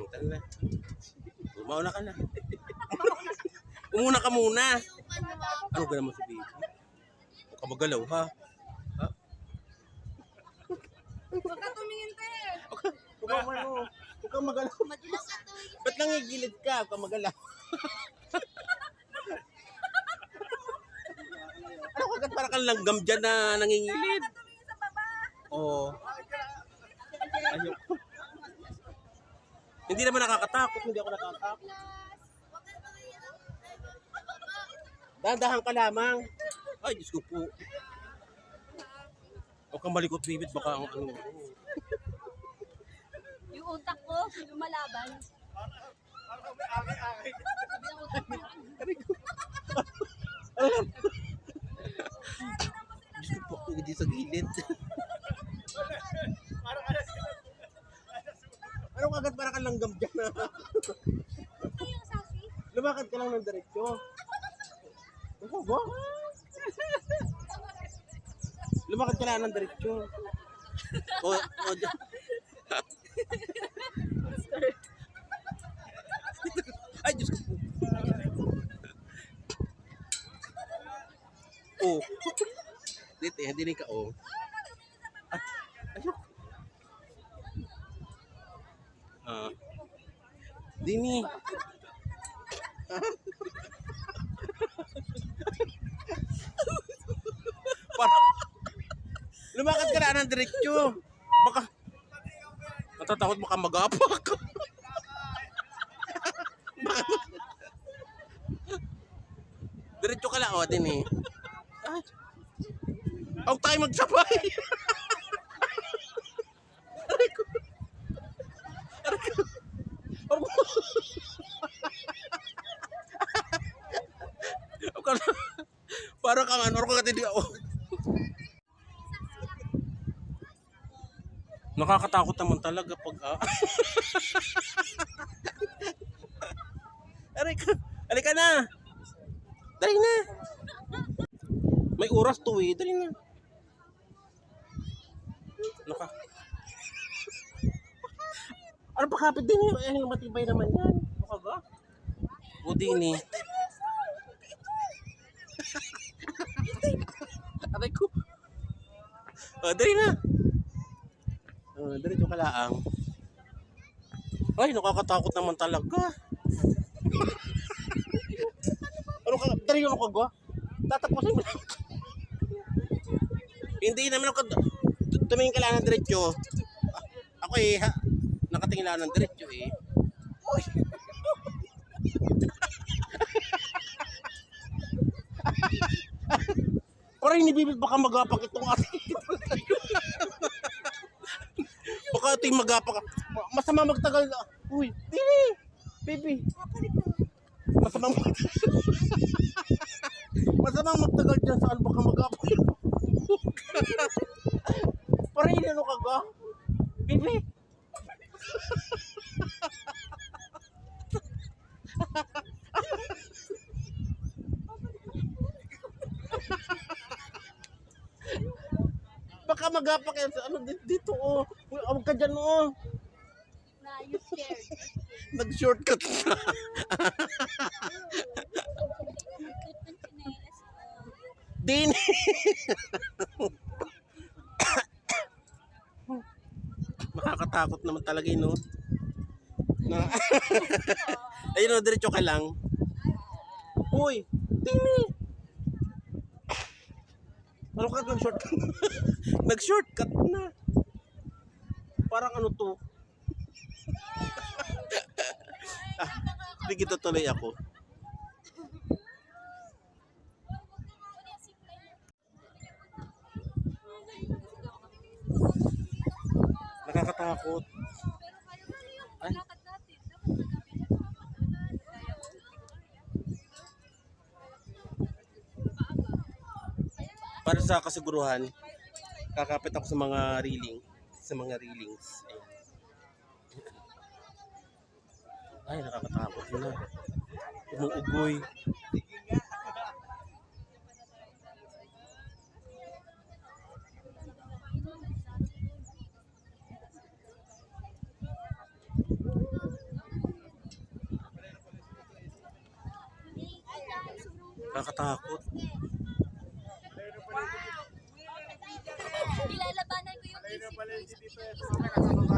Tara na. Mauna ka na. Umuna ka muna. Ano ka naman sabihin? Huwag ka magalaw, ha? Ha? Huwag ka tumingin, te. Huwag ka magalaw. Madalas ka tumingin. Ba't nangigilid ka? Huwag ka magalaw. Ano kagad para kang langgam dyan na nangingilid? Huwag ka tumingin sa baba. Oo. Ayok. Hindi naman nakakatakot. Hindi ako natatakot. Huwag ka tumingin sa baba. Dahan-dahan ka lamang. Ay, Diyos ko po. Huwag kang malikot, bibit. Baka ang ano. Yung utak ko, lumalaban. Diyos ko po, hindi sa gilid. Ano kagad para kang langgam dyan? Ito yung sashi. Lumakad ka lang ng diretsyo. Ano ba? Lumakad ka lang ng diretsyo. O, dyan. Ay, Diyos ko po. Oh. Dito, hindi rin ka, oh. Ay, ayok. Dini. Para lumakad ka na ng diretsyo. Baka natatakot baka mag-apak. Diretso ka lang, oh, din eh. Ay. Huwag tayo magsabay. Aray ko. Aray ko. Parang kang ano ka hindi ako. Nakakatakot naman talaga pag Aray ka. Halika na. Dali na. May oras to eh. Dali na. Naka. Ano pa kapit din yun? Eh, matibay naman yan. Ano ka? O din eh. Aray ko. Dali na. Diretso ka laang. Ay, nakakatakot naman talaga. Ano ka? Dali ano ka ba? Tatapusin mo. Hindi naman ako tumingin ka lang ng diretso. Ako eh, nakatingin lang ng diretso eh. Uy! Parang hinibibig baka magapak itong ating. Baka ito yung magapak. Masama magtagal. Uy, dili! Baby. Masamang magtagal dyan saan baka magapak. Parang inano ka ga? Baby. Baka magapak yan sa ano dito oh. Huwag ka dyan oh. Na, you scared. Nag-shortcut na. Din. Makakatakot naman talaga yun, no? Na. Ayun, no, diretso ka lang. Uy, Dini. Ano ka nag-shortcut? Nag-shortcut na. Parang ano to? Sige, tutuloy ako. Nakakatakot. Ay. Para sa kasiguruhan, kakapit ako sa mga railings. Ay, nakakatakot na. Umuugoy. Nakakatakot. Nilalabanan ko yung isip ko.